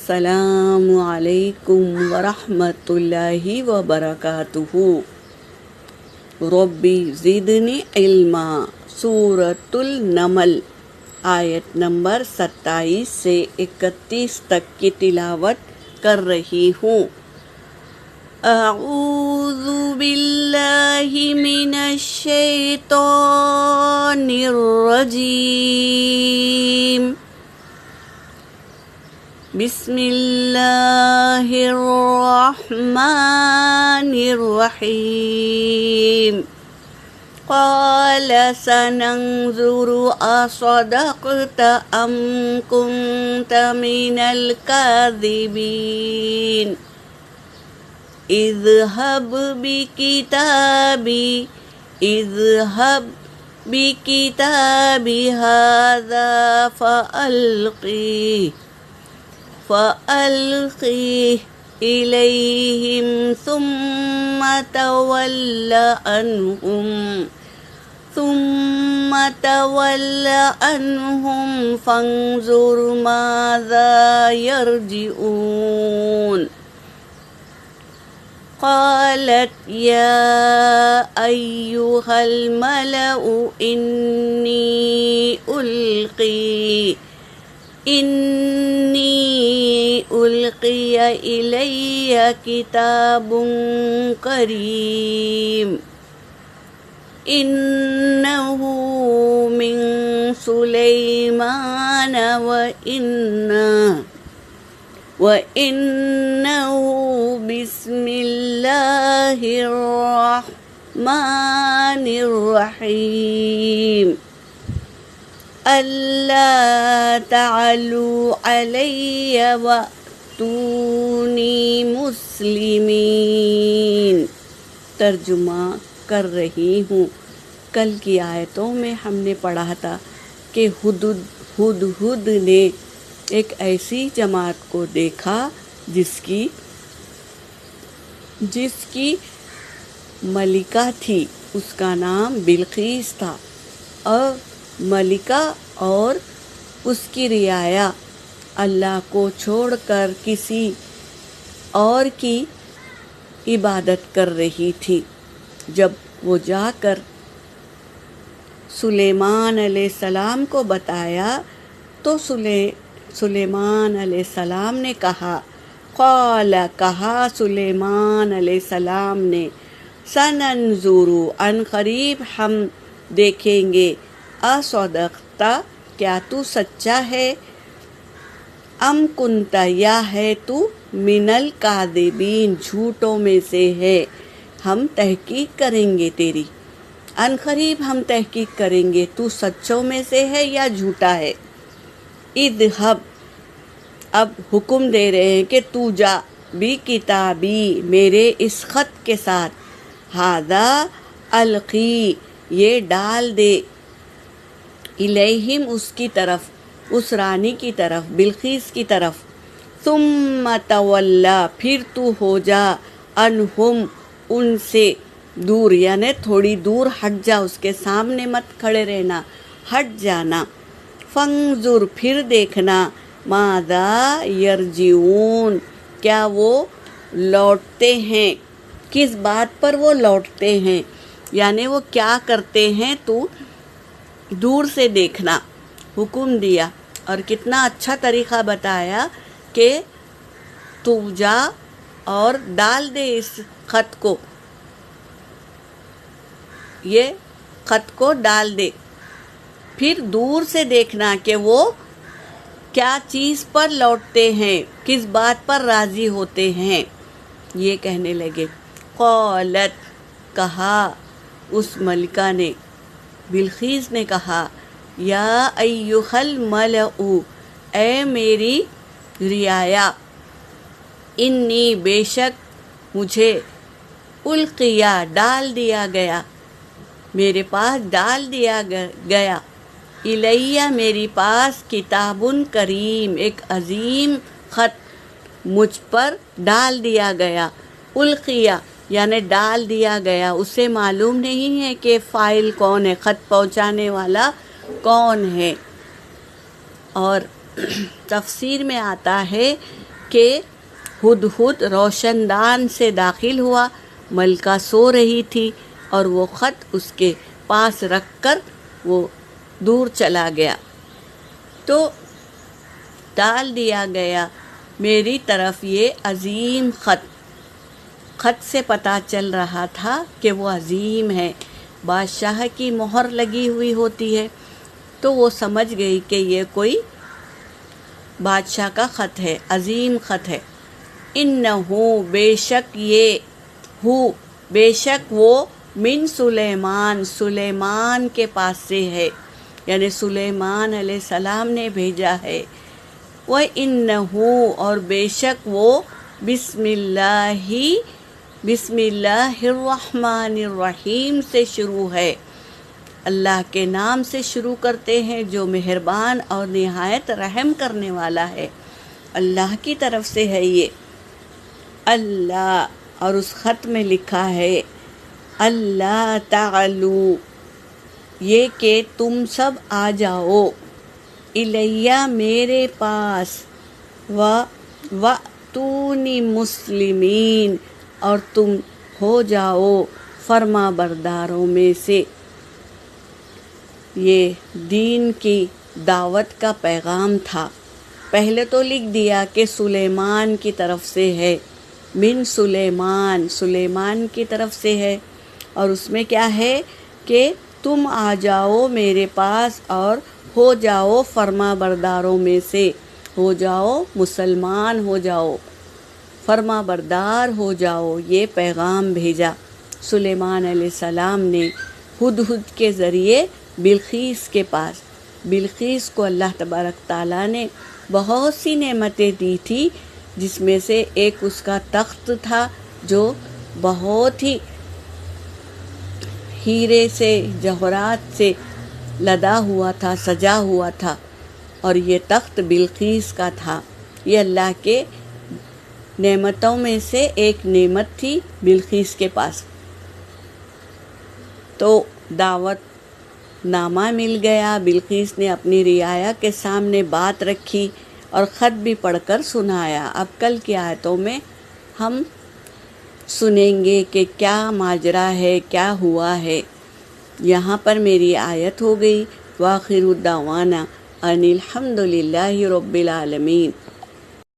السلام علیکم ورحمۃ اللہ وبرکاتہ۔ ربی زدنی علما، سورۃ النمل، آیت نمبر 27 سے 31 تک کی تلاوت کر رہی ہوں۔ اعوذ باللہ من الشیطان الرجیم، بسم اللہ الرحمن الرحیم۔ قال سننظر اصدقت ام کنت من الكاذبین، اذهب بکتابی هذا فألقيه إليهم ثم تول عنهم فانظر ماذا يرجعون۔ قالت يا أيها الملأ إني ألقي إلي كتاب كريم، إنه من سليمان وإنه بسم الله الرحمن الرحيم، اللہ تعلوا علی وأتونی مسلمین۔ ترجمہ کر رہی ہوں۔ کل کی آیتوں میں ہم نے پڑھا تھا کہ ہدہد نے ایک ایسی جماعت کو دیکھا جس کی ملکہ تھی، اس کا نام بلقیس تھا، اور ملکہ اور اس کی رعایا اللہ کو چھوڑ کر کسی اور کی عبادت کر رہی تھی۔ جب وہ جا کر سلیمان علیہ السلام کو بتایا تو سلیمان علیہ السلام نے کہا، سلیمان علیہ السلام نے، سننظر، ان قریب ہم دیکھیں گے، اصدقت، کیا تو سچا ہے، ام کنت، یا ہے تو، من الکاذبین، جھوٹوں میں سے ہے، ہم تحقیق کریں گے تیری، ان قریب ہم تحقیق کریں گے تو سچوں میں سے ہے یا جھوٹا ہے۔ اذهب، اب حکم دے رہے ہیں کہ تو جا، بھی کتابی، میرے اس خط کے ساتھ، ھذا، القی، یہ ڈال دے، الیہم، اس کی طرف، اس رانی کی طرف، بلقیس کی طرف، ثم تولا، پھر تو ہو جا، عنہم، ان سے دور، یعنی تھوڑی دور ہٹ جا، اس کے سامنے مت کھڑے رہنا، ہٹ جانا، فانظر، پھر دیکھنا، ماذا یرجعون، کیا وہ لوٹتے ہیں، کس بات پر وہ لوٹتے ہیں، یعنی وہ کیا کرتے ہیں، تو دور سے دیکھنا حکم دیا، اور کتنا اچھا طریقہ بتایا کہ تو جا اور ڈال دے اس خط کو، یہ خط کو ڈال دے، پھر دور سے دیکھنا کہ وہ کیا چیز پر لوٹتے ہیں، کس بات پر راضی ہوتے ہیں، یہ کہنے لگے۔ قالت، کہا اس ملکہ نے، بلقیس نے کہا، یا ایھا الملأ، اے میری رعایا، انی، بے شک مجھے، القیا، ڈال دیا گیا، میرے پاس ڈال دیا گیا، الیہ، میری پاس، کتاب کریم، ایک عظیم خط مجھ پر ڈال دیا گیا، القیا یعنی ڈال دیا گیا، اسے معلوم نہیں ہے کہ فاعل کون ہے، خط پہنچانے والا کون ہے۔ اور تفسیر میں آتا ہے کہ ہدہد روشن دان سے داخل ہوا، ملکہ سو رہی تھی اور وہ خط اس کے پاس رکھ کر وہ دور چلا گیا۔ تو ڈال دیا گیا میری طرف یہ عظیم خط سے پتہ چل رہا تھا کہ وہ عظیم ہے، بادشاہ کی مہر لگی ہوئی ہوتی ہے، تو وہ سمجھ گئی کہ یہ کوئی بادشاہ کا خط ہے، عظیم خط ہے۔ انہو بے شک یہ بے شک وہ من سلیمان سلیمان کے پاس سے ہے، یعنی سلیمان علیہ السلام نے بھیجا ہے۔ وَإِنَّهُ اور بے شک وہ بسم اللہ الرحمن الرحیم سے شروع ہے، اللہ کے نام سے شروع کرتے ہیں جو مہربان اور نہایت رحم کرنے والا ہے، اللہ کی طرف سے ہے یہ۔ اللہ اور اس خط میں لکھا ہے اللہ تعالو یہ کہ تم سب آ جاؤ، الیہ میرے پاس، وَأْتُونِي مسلمین اور تم ہو جاؤ فرما برداروں میں سے۔ یہ دین کی دعوت کا پیغام تھا۔ پہلے تو لکھ دیا کہ سلیمان کی طرف سے ہے، من سلیمان کی طرف سے ہے، اور اس میں کیا ہے کہ تم آ جاؤ میرے پاس اور ہو جاؤ فرما برداروں میں سے، ہو جاؤ مسلمان ہو جاؤ، فرما بردار ہو جاؤ۔ یہ پیغام بھیجا سلیمان علیہ السلام نے ہدہد کے ذریعے بلقیس کے پاس۔ بلقیس کو اللہ تبارک تعالیٰ نے بہت سی نعمتیں دی تھی، جس میں سے ایک اس کا تخت تھا جو بہت ہی ہیرے سے جواہرات سے لدا ہوا تھا، سجا ہوا تھا، اور یہ تخت بلقیس کا تھا۔ یہ اللہ کے نعمتوں میں سے ایک نعمت تھی بلقیس کے پاس۔ تو دعوت نامہ مل گیا، بلقیس نے اپنی رعایا کے سامنے بات رکھی اور خط بھی پڑھ کر سنایا۔ اب کل کی آیتوں میں ہم سنیں گے کہ کیا ماجرا ہے، کیا ہوا ہے۔ یہاں پر میری آیت ہو گئی وآخر دعوانا ان الحمد للہ رب العالمین۔